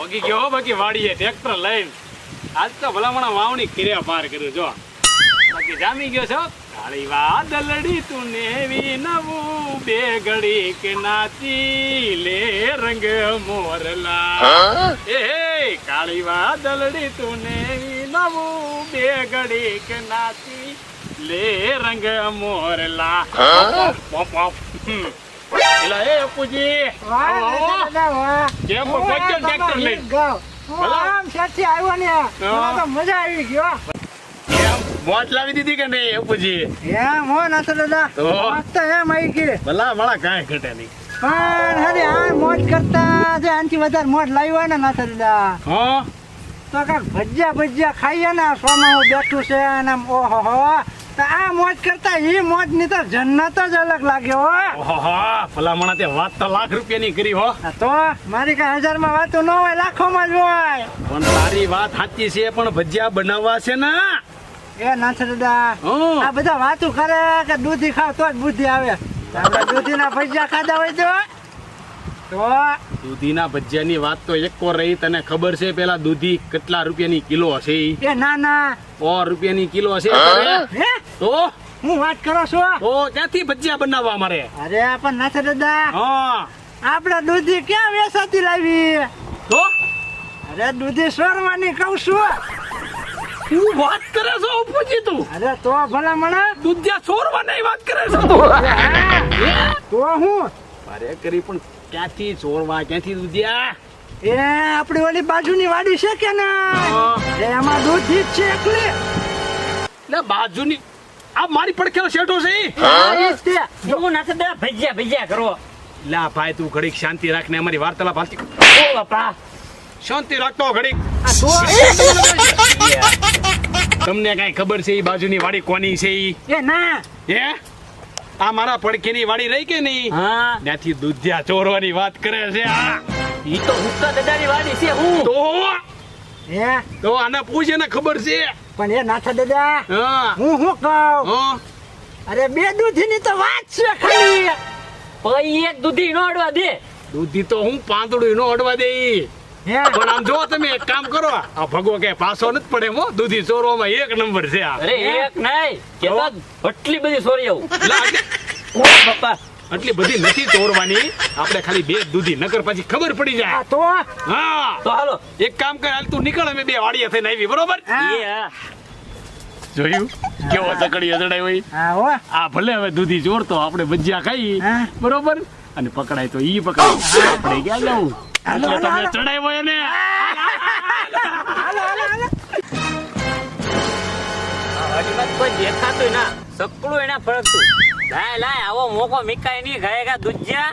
ભગી ગયો બાકી વાડીએ ટ્રેક્ટર લઈને આજ તો ભલામણા વાવણી કર્યા પાર કર્યું જો બાકી જામી ગયો છો કાળી વાદળડી તું નેવી નવું બે ઘડી કે નાચી લે રંગ મોરલા એ કાળી વાદળડી તું નેવી નવું બે ઘડી કે નાચી લે રંગ મોરલા પોપ પોપ એલા એ અપુજી કેમ પહોંચ્યો ટ્રેક્ટર લઈને આમ સાચી આવ્યો ને તો મજા આવી ગયો મોજ લાવી દીધી કે નહીં અપુજી એમ હો ના દાદા તો? મોજ તો એમ આવી ગઈ ભલા માળા કાંઈ ઘટે નહીં પણ હરે આ મોજ કરતા જે આનથી વધારે મોજ લાવી હોય ને ના દાદા હા તો કાંઈક ભજીયા ખાઈએ ને સોમાં બેઠું છે અને આમ ઓહો હો તો આ મોજ કરતા એ મોજ ની તો જન્નત જ અલગ લાગે હો ઓહો ભલા માણા તે વાત તો લાખ રૂપિયાની કરી હો આ તો મારી કઈ 1000 માં વાતું ન હોય લાખોમાં જ હોય પણ તારી વાત સાચી છે પણ ભજીયા બનાવવા છે ને એ નાથ દાદા હં. આ બધા વાતું કરે કે દૂધી ખાવ તો જ બુદ્ધિ આવે આપણે દૂધીના ભજીયા ખાધા હોય તો દૂધીના ભજીયાની વાત તો એકો રહી તને ખબર છે પેલા દૂધી કેટલા રૂપિયાની કિલો હશે ઈ? એ ના ના 100 રૂપિયાની કિલો હશે તારે? હે તો હું વાત કરો છો ક્યાંથી ભજીયા બનાવવા મારે અરે પણ નાથ દાદા હા આપણે દૂધી ક્યાં વેસાતી લાવી તો અરે દૂધી સોરવાની કહું છું તું વાત કરે છો ઉપજી તું અરે તો ભલા મને દૂધિયા ચોરવાની વાત કરે છે તું તો હું મારે કરી પણ ક્યાંથી ચોરવા ક્યાંથી દૂધિયા એ આપણી ઓલી બાજુની વાડી છે કે ના એમાં દૂધી જ છે એકલી એટલે બાજુની આ મારી પડખેનો શેઠો છે ઈ? હા, એ જ તે. એવું નથી દે ભજીયા કરો લા ભાઈ તું ઘડીક શાંતિ રાખ ને અમારી વાર્તાલાપ હાલતી ઓ બાપા શાંતિ રાખતો ઘડીક આ તો તમને કઈ ખબર છે ઈ બાજુની વાડી કોની છે ઈ એ ના હે આ મારા પડખેની વાડી રહી કે નહીં હા ત્યાંથી દૂધિયા ચોરવાની વાત કરે છે આ ઈ તો હુક્કા દાદાની વાડી છે હું હે તો આને પૂછ એને ખબર છે પણ એ નાથા દાદા હા હું શું કહું હા અરે બે દૂધીની તો વાત છે ખાલી પછી એક દૂધી નો અડવા દે દૂધી તો હું પાંદડું નો અડવા દે ઈ. હે પણ આમ જો તમે એક કામ કરો આ ભગવો કે પાછો નથી પડે હો દૂધી ચોરવામાં એક નંબર છે આ અરે એક નહીં કે તો આટલી બધી સોરી આવું લા, આટલી- ઓ બાપા આટલી બધી નથી ચોરવાની આપણે ખાલી બે દૂધી નકર પછી ખબર પડી જાય આ તો હા તો હાલો એક કામ કર હાલ તું નીકળ અમે બે વાડીએ થઈને આવી બરોબર હા. એ હા જોયું કેવો સકડી અજડાય હોય હા હો આ ભલે હવે દૂધી ચોરતો આપણે ભજીયા ખાઈ હા. બરોબર અને પકડાય તો ઈ પકડાય આપણે ક્યાં જવું હાલો, એટલે હાલો, તમે ચડાવ્યો એને હાલો હાલો હાલો વાડીમાં કોઈ દેખાતું ના સકડું એના ફરકતું લાય આવો મોકો મીકાય નહીં ખાય દૂધિયા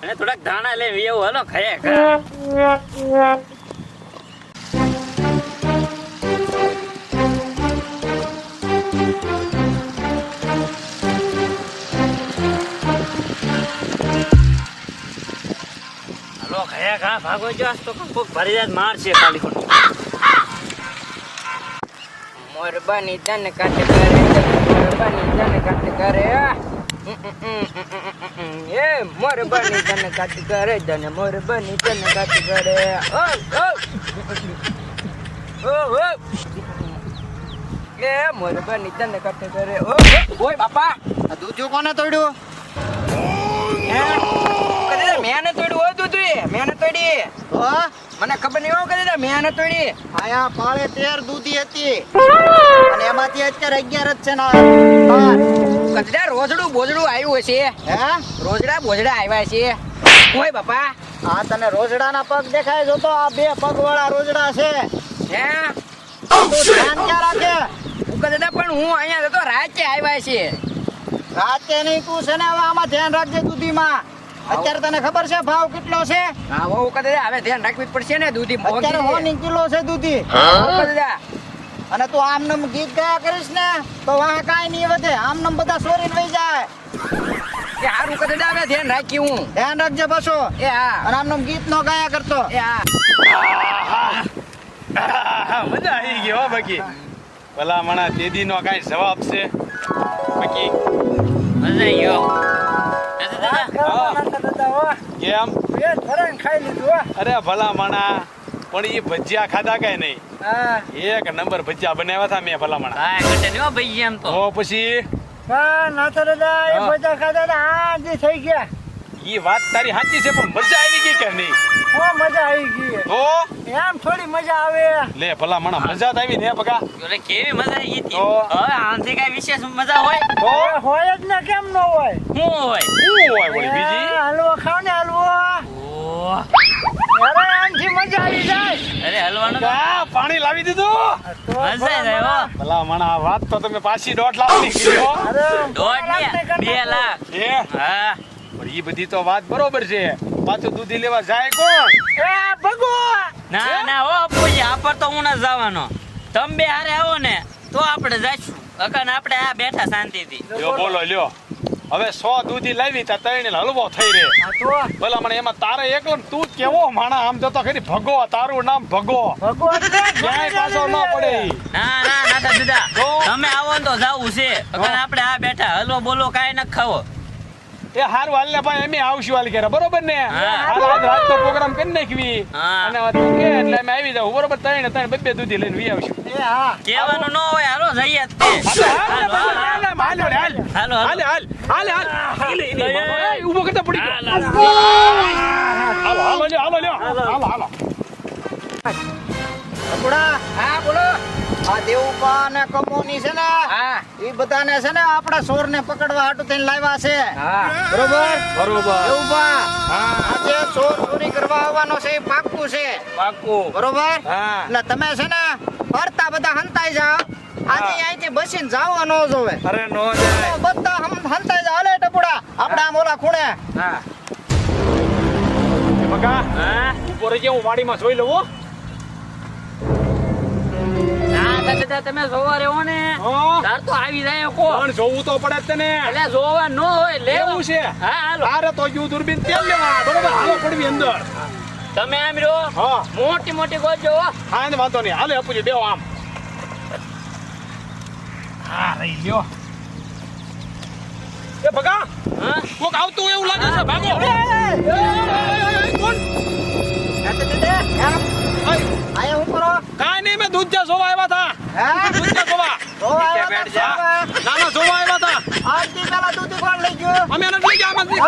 અને થોડાક ધાણા લે એવું હાલો ખાય હાલો ખાયા ખા ભાગો જો આજ તો કોક ભરી જાત માર છે ખાલી ખોટું મોરબાની તન કાટ કરે મોરબાની તન કાટ કરે એ મોરબાની તન કાટ કરે દન મોરબાની તન કાટ કરે ઓ એ મોરબાની તન કાટ કરે ઓય બાપા આ દૂધું કોને તોડ્યું મેને તોડ્યું હોય દૂધું મેને તોડી મને ખબર નહીં હોય કદી મેને તોડી આયા પાળે 13 દૂધી હતી અને એમાંથી અત્યારે 11 જ છે ને કદા રોજડું બોજડું આવ્યું છે હે રોજડા બોજડા આવ્યા છે ઓય બાપા આ તને રોજડાના પગ દેખાય જો તો આ બે પગવાળા રોજડા છે હે તું ધ્યાન ક્યાં રાખે કદા પણ હું અહીંયા તો રાતે આવ્યા છે રાતે નહીં તું છે ને હવે આમાં ધ્યાન રાખજે દૂધીમાં અત્યારે તને ખબર છે ભાવ કેટલો છે હા હું કદા હવે ધ્યાન રાખવી જ પડશે ને દૂધી અત્યારે 100 કિલો છે દૂધી કદા અને તું આમનમ ગીત ગાયા કરીશ ને તો વાહ કાંઈ નહીં વધે આમનમ બધા સોરીને વહી જાય એ હારું કદા હવે ધ્યાન રાખી હું ધ્યાન રાખજે બસો એ હા અને આમનમ ગીત નો ગાયા કરતો એ હા મજા આવી ગઈ હો બાકી ભલા માણા તેદી નો કઈ જવાબ છે બાકી મજા ગયો કેમ પેટ ભરાઈને ખાઈ લીધું હો. અરે ભલા માણા પણ એ ભજીયા ખાધા કઈ નહીં. હા એક નંબર ભજીયા બનાવ્યા હતા મેં ભલામણ. કાંઈ ઘટે નહીં હો ભાઈ એમ તો. તો પછી પણ નાથો દાદા એ હા. ભજીયા ખાધા તા હાજી થઈ ગયા. ઈ વાત તારી સાચી છે પણ મજા આવી ગઈ કે નહીં? બહુ મજા આવી ગઈ. તો એમ થોડી મજા આવે. લે ભલામણ મજા જ આવી ને બકા. અરે કેવી મજા આવી હતી. તો? હવે આનાથી કાંઈ વિશેષ મજા હોય? તો એ હોય જ ને કેમ ન હોય. શું હોય? શું હોય વળી બીજી? એ, હલવો ખાવ ને હલવો. ઓહ, અરે આનથી મજા આવી જાય. અરે હલવાનું તો આ પાણી લાવી દીધું. તો મજા જ આવે હો. ભલામણ આ વાત તો તમે પાછી 1.5 લાખની કરી હો. અરે, 1.5 ને 2 લાખ. એ હા પણ ઈ બધી તો વાત બરોબર છે. પાછું દૂધી લેવા જાય કોણ? એ ભગો. ના ના હો અપ્પુજી, આ પર તો હું ન જવાનો. તમે બે હારે આવો ને તો આપણે જઈશું. અકન આપણે આ બેઠા શાંતિથી. લ્યો બોલો લ્યો. હવે 100 દૂધી લાવી તા તઈને હલવો થઈ રે. આ તો ભલામણ એમાં તારે એકલો ને તું જ કેવો માણા આમ તો ખરી ભગો, તારું નામ ભગો. ભગો એટલે ક્યાંય પાછો ન પડે ઈ. ના ના નાતા દીદા, તો? તમે આવો ને તો જાવું છે. અકન આપણે આ બેઠા હલવો બોલો કાંઈ ન ખાવો. એ હારું હાલ ને ભાઈ અમે આવશું હાલ ઘરે બરોબર ને? હા. હાલ આજ રાતનો પ્રોગ્રામ કરી નાખવી. હા. અને તું કે એટલે અમે આવી જાવ બરોબર. ત્રણ બે દૂધી લઈને વી આવશું. એ હા કહેવાનું ન હોય, હાલો જઈએ જ તે. હાલો, હાલ, હાલ, હાલ, હાલ, હાલ, હાલ. હાલો, હાલો. હાલ, હાલ, હાલ, હાલ. એ, ઊભો કરતા પડી ગયો. હાલો. હાલો, હાલો, લ્યો, હાલો, લ્યો. હાલો, હાલો. ટપુડા, હા બોલો આ દેવુપા અને કમોની છે ને હા એ બધાને છે ને આપણા ચોરને પકડવા હાટુ થઈને લાવ્યા છે. હા બરોબર બરોબર. દેવુપા, હા. આજે ચોર ચોરી કરવા આવવાનો છે એ પાક્કું છે. પાક્કું. બરોબર હા. એટલે તમે છે ને ફરતા બધા હંતાઈ જાઓ. આજે અહીંથી બસીને જાવા ન જોવે. અરે નો જાય. બધા હંતાઈ જાઓ. હાલે ટપુડા, આપણે આમ ઓલા ખૂણે. હા એ બકા, હા? ઊભો રહી જા, હું વાડીમાં જોઈ લઉં હો. ના દાદા, તમે જોવા રહ્યો ને હા. તાર તો આવી જાય કો. પણ જોવું તો પડે જ તને. એટલે જોવા ન હોય લેવું એવું છે. હા હાલો. તારે તો ગયું દૂરબીન તેલ લેવા બરોબર. હાલો પડવી અંદર. તમે આમ રહ્યો હા મોટી મોટી ગોજો હો. હા એને વાંધો નહીં. હાલે અપુજી બેહો આમ. હા રહી લ્યો. એ બકા, હા? કોક આવતું હોય એવું લાગે છે. ભાગો. કોણ? આયા હું કરો? કાંઈ નહીં, મેં દૂધ જ્યાં જોવા આવ્યા હતા. હે? દૂધ જ્યાં જોવા. તો આવ્યા બેઠ તા જા. જોવા. ના ના જોવા આવ્યા હતા. આજથી પેલા દૂધી કોણ લઈ ગયું? અમે એને લઈ ગયા. આમાં નથી.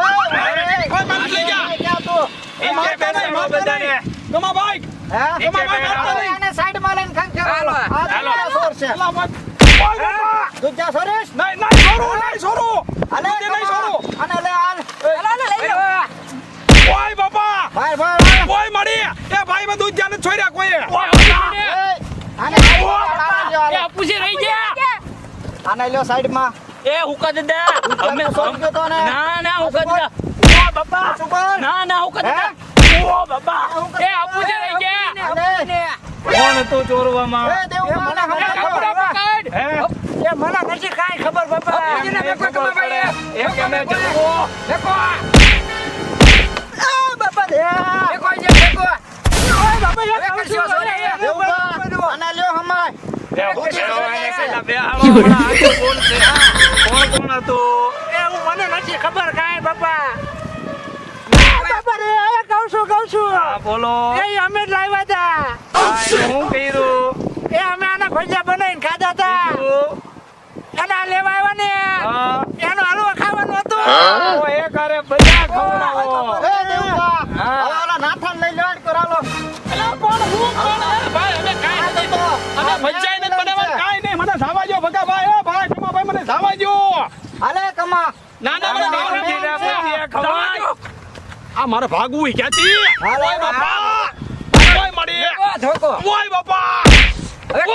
કોઈ માં નથી લઈ ગયા. ક્યાં તું? એ મારતા નહીં, મારતા નહીં. તમારા બાઈક. હે? તમારા બાઈક મારતા નહીં. આને સાઈડમાં લઈને ખંખેરો. આ હાલો. દૂધિયા ચોર છે. અલા, ઓય બાપા. દૂધિયા ચોરીશ? નહીં, નહીં, છોડું, નહીં, છોડું. હાલે, દૂધી નહીં છોડું. આને લે હાલ. ઓય બાપા. ભાઈ, ભાઈ, ઓય મળી. એ ભાઈ મેં દૂધ જ્યાં નથી છોડ્યા કોઈએ. ભાઈ. આને એ અપુજી રહી ગયા. આને લ્યો સાઈડમાં. એ હુકા દાદા અમે ચોર ગયો તો ને. ના ના હુકા દાદા. ઓ બાપા. શું કર? ના ના હુકા દાદા. ઓ બાપા. એ અપુજી રહી ગયા. આને. કોણ હતું ચોરવામાં? એ દેવું મને એ કપડા પકડ. હે? એ મને નથી કાંઈ ખબર બાપા. અપુજીને એ મેકો ખબર ભાઈ. પડે. એ કેમે જમવો? મેકો. આ બાપા દે મેકો જે મેકો. ઓય બાપા એ હવે કરશો, sorry. દેવું બા. આને લ્યો હમાય. બે હું છે? પેલા બે હાલો હમણાં આજે બોલશે. કોણ કોણ હતું? એ હું મને નથી ખબર કાંઈ બાપા. આ બાપા રે આ કહું છું હા, બોલો. એ અમે જ લાવ્યા હતા. હા, એને હું કર્યું? એ અમે આના ભજીયા બનાવીને ખાધા હતા. અને આ લેવા આવ્યા ને હા. એનો હલવો ખાવાનો હતો. ઓ, એક હારે બધા ખવડાવો. એ દેવું બા. હા. હવે ઓલા નાથાને લઈ લ્યો આને કરાલો. અલા, કોણ? હું કોણ? અરે ભાઈ, અમે કાંઈ નથી તો. અમે ભજીયા નથી બનાવવા. કાંઈ નહીં. મને જાવા દ્યો, ભગા ભાઈ. એ ભાઈ, કમા ભાઈ, મને જાવા દ્યો. હાલે કમા. ના, ના, મને જાવા નથી. ભજીયા ખવડાવવા દ્યો. આ મારે ભાગવું ક્યાંથી? હાલો, ઓય બાપા. ઓય મળી. ઓય બાપા.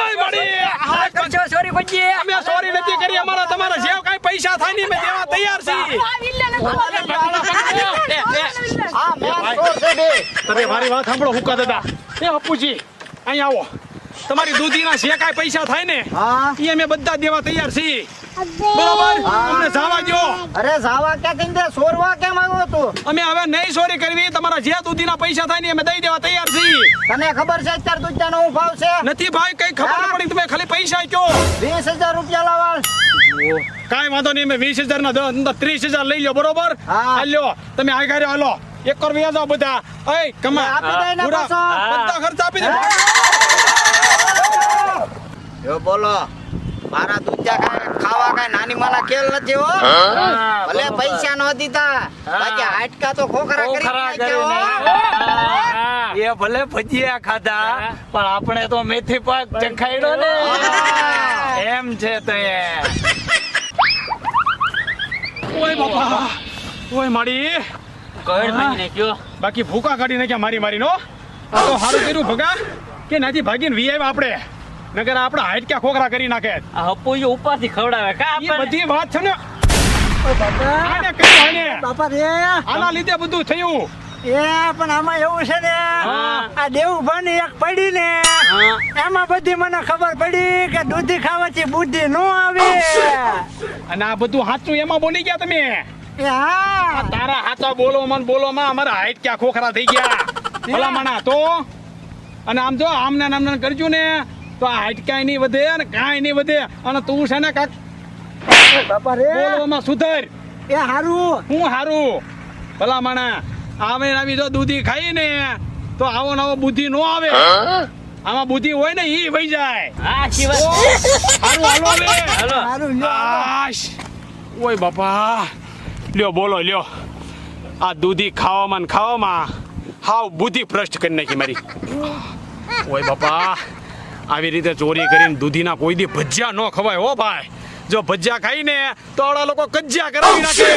ઓય મળી. આ કરશો સોરી ભજી. અમે સોરી નથી કરી. અમારા તમારા જે કાંઈ પૈસા થાય ને અમે દેવા તૈયાર છીએ. આ મેન ચોર છે બે. તમે મારી વાત સાંભળો હુકા દાદા. એ અપ્પુજી અહીંયા આવો. તમારી દૂધીના જે કાંઈ પૈસા થાય ને હા. એ અમે બધા દેવા તૈયાર છીએ. બરોબર? અમને જાવા દ્યો. અરે જાવા ક્યાં દે ચોરવા કેમ આવ્યો તું? અમે હવે નહીં ચોરી કરવી. તમારા જે દૂધીના પૈસા થાય ને અમે દઈ દેવા તૈયાર છીએ. તને ખબર છે અત્યારે દૂધિયાનો હું ભાવ છે? નથી ભાઈ, કઈ ખબર ન પડી. તમે ખાલી પૈસા કયો. 20,000 રૂપિયા લાવાલ. કાંઈ વાંધો નહીં. અમે 20,000 ના અંદર 30,000 લઈ લ્યો. બરોબર? હા. હાલ્યો તમે આ ઘરે હાલો. એક કર વ્યા જાઓ બધા. એ કમા આપી દે ને પૂરા પાછો. બધા ખર્ચ આપી દે. જો બોલો મારા દૂધિયા ખાવા કાંઈ નાની માના ખેલ નથી હો. ભલે પૈસા નો દીધા બાકી હાડકા તો ખોખરા કરી નાખ્યા હો. એ ભલે ભજીયા ખાધા પણ આપણે તો મેથી પાક ચખાડ્યો ને એમ છે તો એ ઓય બાપા ઓય માડી કઈ ભાઈને કયો બાકી ભૂકા કાઢી નાખ્યા મારી નો. આ તો સારું કર્યું ભગા કે નાથી ભાગીને વી આવ્યા આપણે, નગર આપણા હાઈટ ક્યાં ખોખરા કરી નાખે. આ હપુયો ઉપરથી ખવડાવે કા એ આપણને? બધી વાત છે ને ઓ બાપા આને કહ્યું આને. બાપા રે આના લીધે બધું થયું. એ પણ આમાં એવું છે ને આ દેવભાની એક પડી ને એમાં બધી મને ખબર પડી કે દૂધી ખાવાથી બુદ્ધિ નો આવે. અને આ બધું સાચું એમાં બોલી ગયા તમે. એ હા તારા હાચા બોલોમાં અમારા હાઈટ ક્યાં ખોખરા થઈ ગયા ભલામણા તો. અને આમ જો આમને નામને કરજો ને તો આ હાઈટ કાંઈ નહીં વધે અને કાંઈ નહીં વધે. અને તું છે ને કાક બાપા રે બોલવામાં સુધર. એ હારું હું હારું ભલામણા આવે ને આવી જો દૂધી ખાઈ ને તો આવો નવો બુદ્ધિ નો આવે. આમાં બુદ્ધિ હોય ને ઈ વહી જાય. હા શિવા હારું હાલો હવે. હાલો હારું લ્યો આશ ઓય બાપા લ્યો બોલો લ્યો. આ દૂધી ખાવામાં ને ખાવામાં હાવ બુદ્ધિ ભ્રષ્ટ કરી નાખી મારી. ઓય બાપા આવી રીતે ચોરી કરીને દૂધીના કોઈ દી ભજીયા ન ખવાય હો ભાઈ. જો ભજીયા ખાઈને તો આવડા લોકો કજિયા કરાવી નાખે.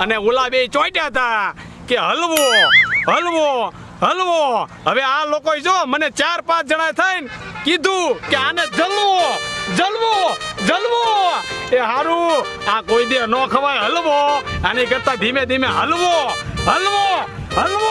અને ઓલા બે ચોટ્યા હતા કે હલવો હલવો હલવો. હવે આ લોકો જો મને 4-5 જણા થઈને કીધું કે આને જલવો જલવો જલવો. એ હારું આ કોઈ દે ન ખવાય હલવો. આની કરતા ધીમે ધીમે હલવો હલવો હલવો.